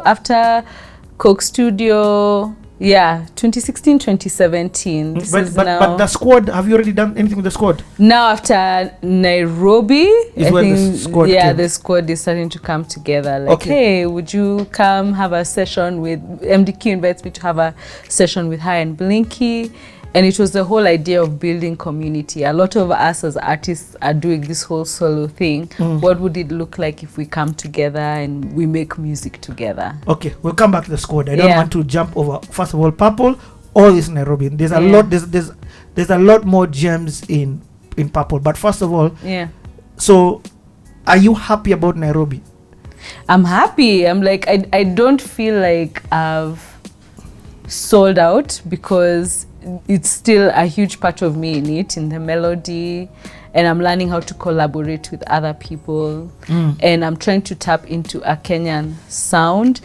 After Coke Studio, 2016, 2017. But the squad, have you already done anything with the squad? Now after Nairobi, the squad came. The squad is starting to come together. Like, hey, would you come have a session with MDQ? Invites me to have a session with her and Blinky. And it was the whole idea of building community. A lot of us as artists are doing this whole solo thing. What would it look like if we come together and we make music together? Okay, we'll come back to the squad. I don't want to jump over. First of all, Purple, all this Nairobi. There's a lot. There's a lot more gems in Purple. But first of all, so are you happy about Nairobi? I'm happy. I'm like, I don't feel like I've sold out, because it's still a huge part of me in the melody, and I'm learning how to collaborate with other people, and I'm trying to tap into a Kenyan sound.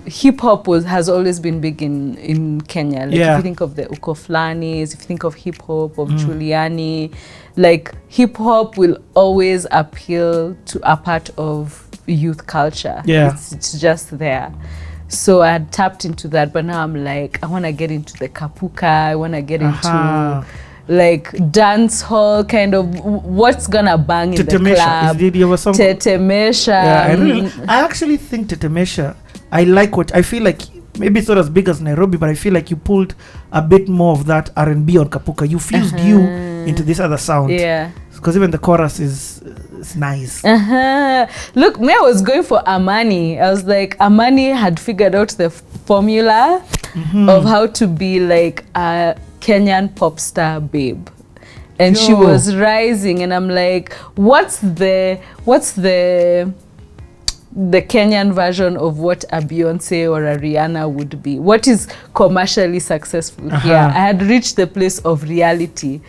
Hip hop has always been big in Kenya. Like if you think of the Uko Flanis, if you think of hip hop, of Juliani, like hip hop will always appeal to a part of youth culture. It's just there. So I had tapped into that, but now I'm like, I want to get into the kapuka. I want to get into like dance hall kind of what's gonna bang in the club. Tetemesha. I actually think Tetemesha, I like what I feel like. Maybe it's not as big as Nairobi, but I feel like you pulled a bit more of that R&B on kapuka. You fused you into this other sound. Yeah. Because even the chorus is nice. Look, me, I was going for Amani. I was like, Amani had figured out the formula of how to be like a Kenyan pop star babe. And she was rising, and I'm like, what's the Kenyan version of what a Beyonce or a Rihanna would be? What is commercially successful here? I had reached the place of reality.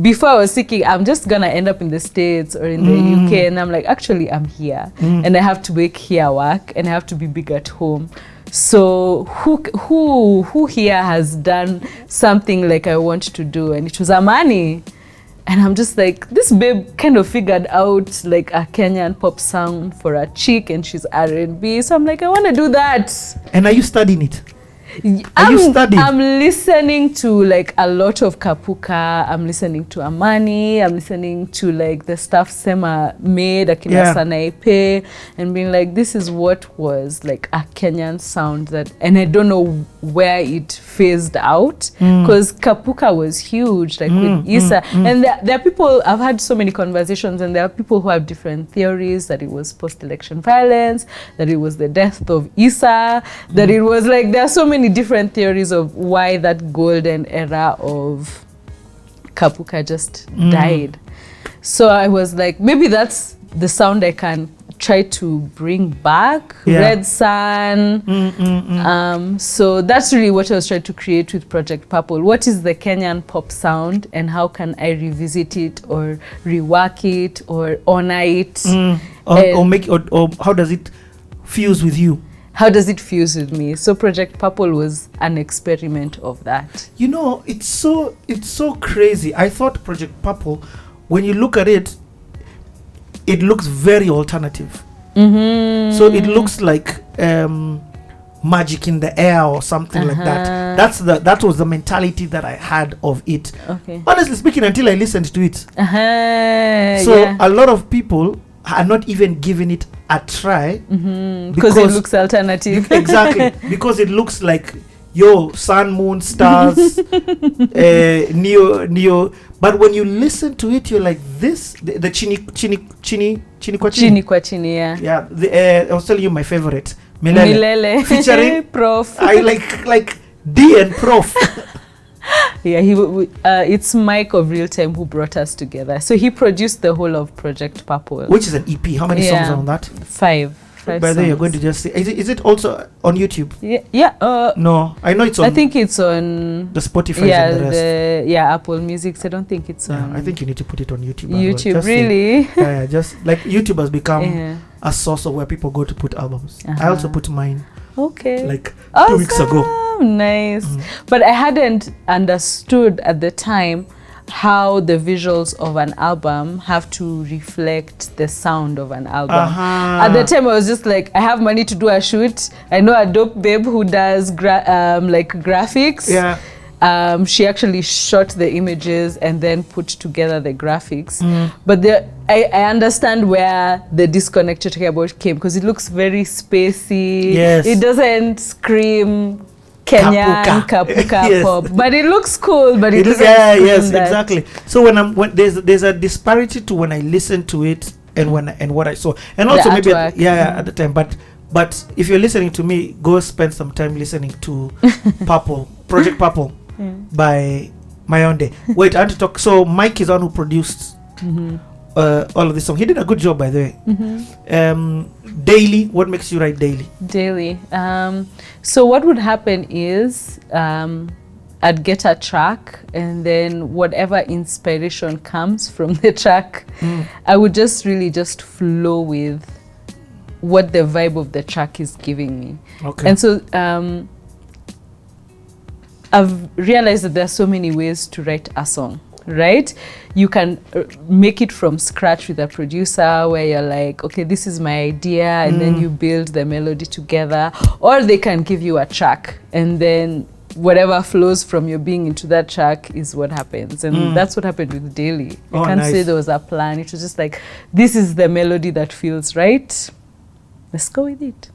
Before I was thinking, I'm just gonna end up in the States or in the UK, and I'm like, actually, I'm here, and I have to make here work, and I have to be big at home. So who here has done something like I want to do? And it was Amani. And I'm just like, this babe kind of figured out like a Kenyan pop sound for a chick, and she's R&B. So I'm like, I want to do that. And are you studying it? I'm listening to like a lot of kapuka. I'm listening to Amani. I'm listening to like the stuff Sema made, Akina Sanaipe, and being like, this is what was like a Kenyan sound that, and I don't know where it phased out, because kapuka was huge, like with Issa. And there are people, I've had so many conversations, and there are people who have different theories, that it was post-election violence, that it was the death of Issa, that it was like, there are so many different theories of why that golden era of kapuka just died. So I was like, maybe that's the sound I can try to bring back. Red Sun. So that's really what I was trying to create with Project Purple. What is the Kenyan pop sound, and how can I revisit it or rework it or honor it, or make it, or how does it fuse with you? How does it fuse with me? So Project Purple was an experiment of that. You know, it's so crazy. I thought Project Purple, when you look at it, it looks very alternative. So it looks like magic in the air or something like that. That was the mentality that I had of it. Honestly speaking, until I listened to it. So a lot of people are not even giving it a try because it looks alternative. Exactly, because it looks like sun, moon, stars, neo. But when you listen to it, you're like, this the chini kwa chini. I was telling you my favorite, Milele. Featuring Prof. I like D and Prof. It's Mike of Real Time who brought us together. So he produced the whole of Project Purple, which is an EP. How many songs are on that? 5. By the way, you're going to just say, is it also on YouTube? No, I know it's on. I think it's on the Spotify and the rest. Apple Music. I don't think it's on. I think you need to put it on YouTube. YouTube, really? Just like YouTube has become a source of where people go to put albums. I also put mine. Like 2 weeks ago. Nice. But I hadn't understood at the time how the visuals of an album have to reflect the sound of an album. At the time, I was just like, I have money to do a shoot. I know a dope babe who does like graphics. Yeah. She actually shot the images and then put together the graphics. But I understand where the disconnect you're talking about came, because it looks very spacey. Yes. It doesn't scream Kenyan kapuka Yes. pop, but it looks cool. But it doesn't yes, scream that. exactly. So when there's a disparity to when I listened to it and what I saw, and also maybe at the time. But if you're listening to me, go spend some time listening to Project Purple by Mayonde. Wait, I have to talk. So Mike is the one who produced all of this song. He did a good job, by the way. Daily, what makes you write daily? Daily. So what would happen is I'd get a track, and then whatever inspiration comes from the track, I would just flow with what the vibe of the track is giving me. Okay. And so I've realized that there are so many ways to write a song, right? You can make it from scratch with a producer, where you're like, okay, this is my idea, and then you build the melody together. Or they can give you a track, and then whatever flows from your being into that track is what happens. And that's what happened with Daily. I can't say there was a plan. It was just like, this is the melody that feels right. Let's go with it.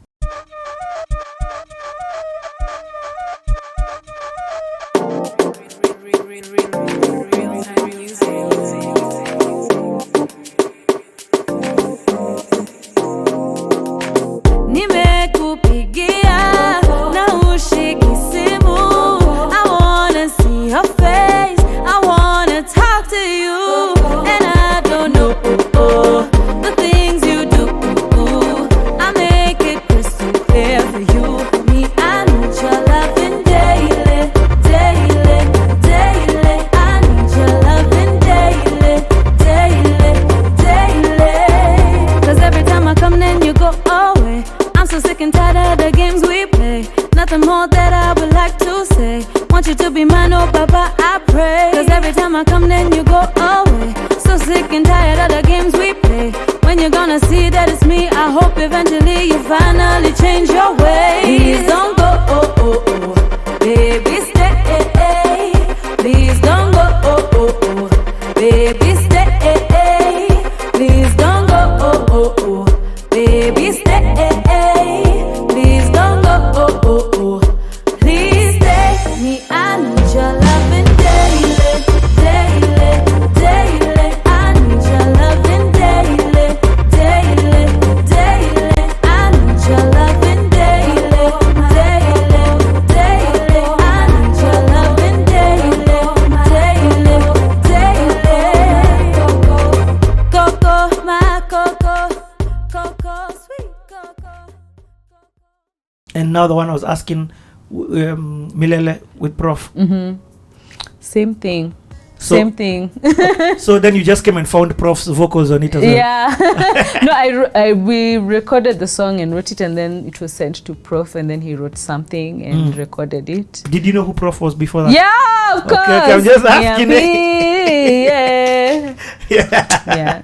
And now the one I was asking, Milele with Prof. Same thing. Same thing. So then you just came and found Prof's vocals on it as well? Yeah. No, we recorded the song and wrote it, and then it was sent to Prof, and then he wrote something and recorded it. Did you know who Prof was before that? Yeah, of course. Okay, I'm just asking. Yeah.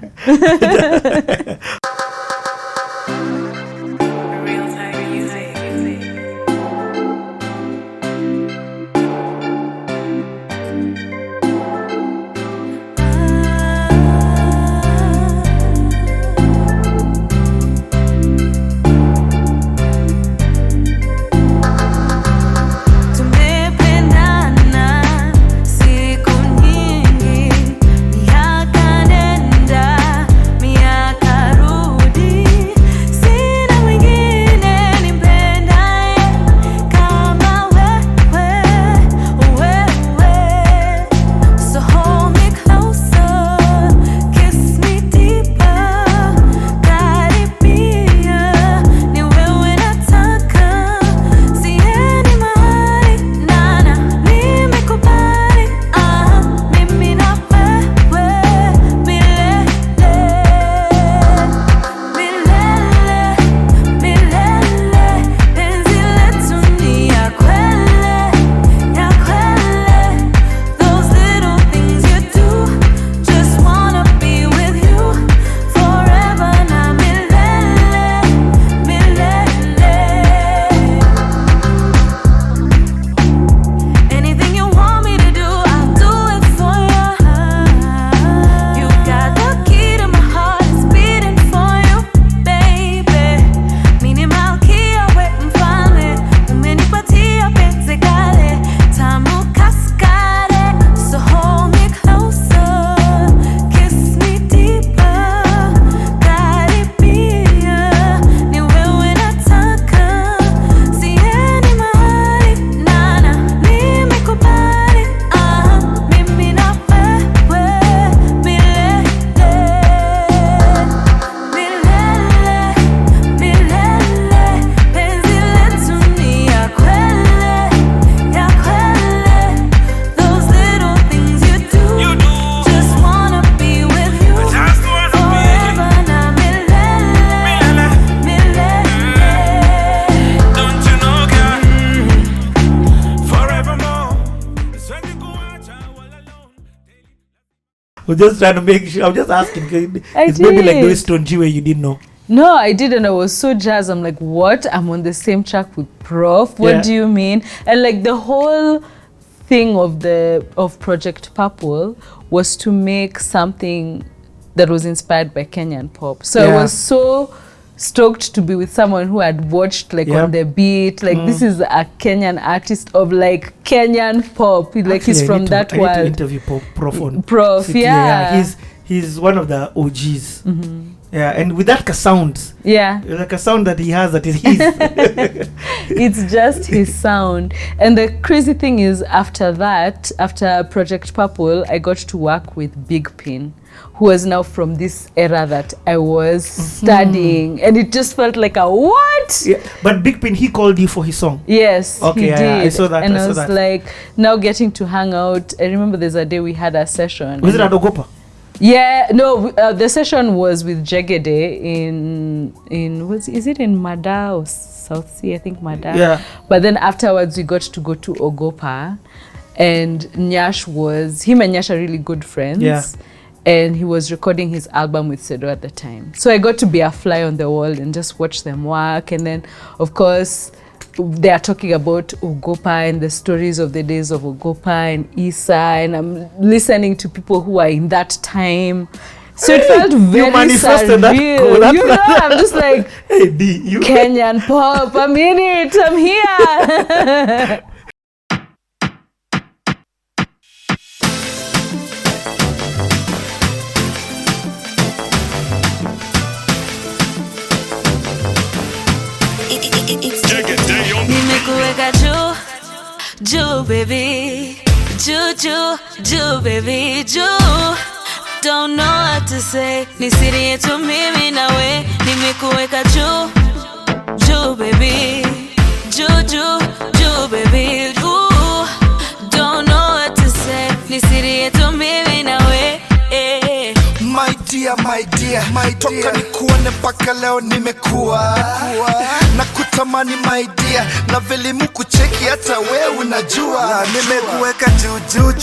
Miaka nenda, miaka rudi. was just trying to make sure. I'm just asking. It's maybe like those Stone G where you didn't know. No, I didn't. I was so jazzed. I'm like, what? I'm on the same track with Prof. What do you mean? And like the whole thing of Project Purple was to make something that was inspired by Kenyan pop. So I was so stoked to be with someone who had watched like on the beat. Like this is a Kenyan artist of like Kenyan pop. Like actually, he's from that world. I need to interview Prof on Prof, he's one of the OGs. Yeah, and with that sound. Yeah. Like a sound that he has that is his. It's just his sound. And the crazy thing is after Project Purple, I got to work with Big Pin, who was now from this era that I was studying. And it just felt like a what? Yeah. But Big Pin, he called you for his song? Yes, okay, he did. I saw that. And I was like, now getting to hang out. I remember there's a day we had a session. Was it at Ogopa? Yeah, no, the session was with Jegede is it in Mada or South Sea? I think Mada. Yeah. But then afterwards we got to go to Ogopa, and Nyash him and Nyash are really good friends. Yeah. And he was recording his album with Sedo at the time. So I got to be a fly on the wall and just watch them work. And then, of course, they are talking about Ogopa and the stories of the days of Ogopa and Isa, and I'm listening to people who are in that time. So it felt very surreal. You know, I'm just like, hey, D, you Kenyan pop, I'm in it, I'm here. Nimekuweka juu baby, juu baby, juu. Don't know what to say, ni siri yetu mimi na we. Nimekuweka juu baby, juu baby, juu. Don't know what to say, ni siri yetu mimi na we. My dear, toka nikuone mpaka leo nimekuwa na kutamani my dear, na vile mukucheki hata wewe unajua. Nimekuweka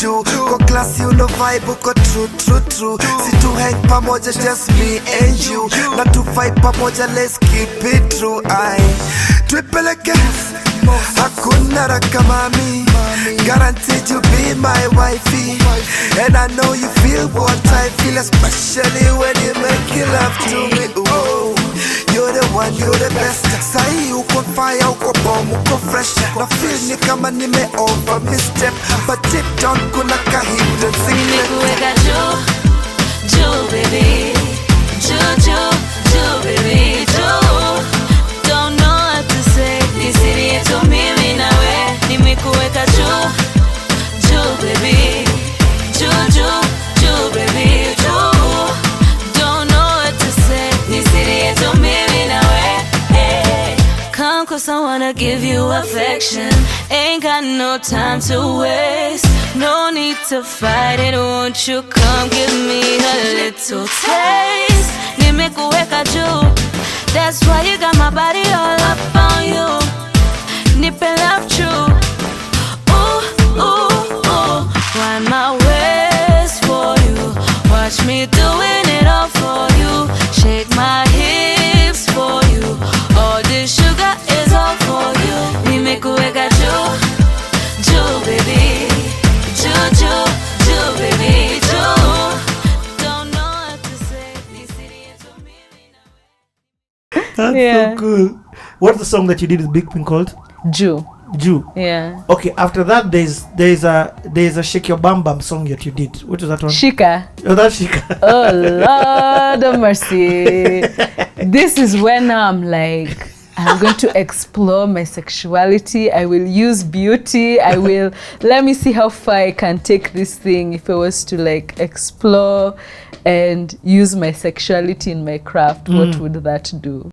juu kwa klasi uno vibe uko true. Si tu hang pamoja just me and you, na tu vibe pamoja let's keep it true. Tuipeleke hakuna raka mami, guaranteed you be my wifey, and I know you feel what I feel, especially when you make love to me. Ooh, you're the one, you're the best. Sahi uko fire, uko bomb, uko fresh. Na feel ni kama nime over misstep, but deep down kuna ka hidden secret. Nimekuweka juu baby, juu baby, juu. Don't know what to say, ni siri yetu mimi na we. Nimekuweka juu baby, juu baby, juu. Don't know what to say, ni siri yetu mimi na we. Come cause I wanna give you affection, ain't got no time to waste, no need to fight it, won't you come give me a little taste. Nimekuweka juu, that's why you got my body all up on you. Nipe love true, ooh, wind my waist for you, watch me doing it all for you, shake my hips for you, all this sugar is all for you. Nimekuweka juu baby, juu baby, juu. Don't know what to say, ni siri yetu mimi na we. That's so cool. What's the song that you did with Big Pin called? Jew. Yeah. Okay, after that there's a Shake Your Bam Bam song that you did. What was that one? Shika. Oh, that's Shika. Oh, Lord of mercy. This is when I'm like, I'm going to explore my sexuality. I will use beauty. Let me see how far I can take this thing. If I was to like explore and use my sexuality in my craft, what would that do?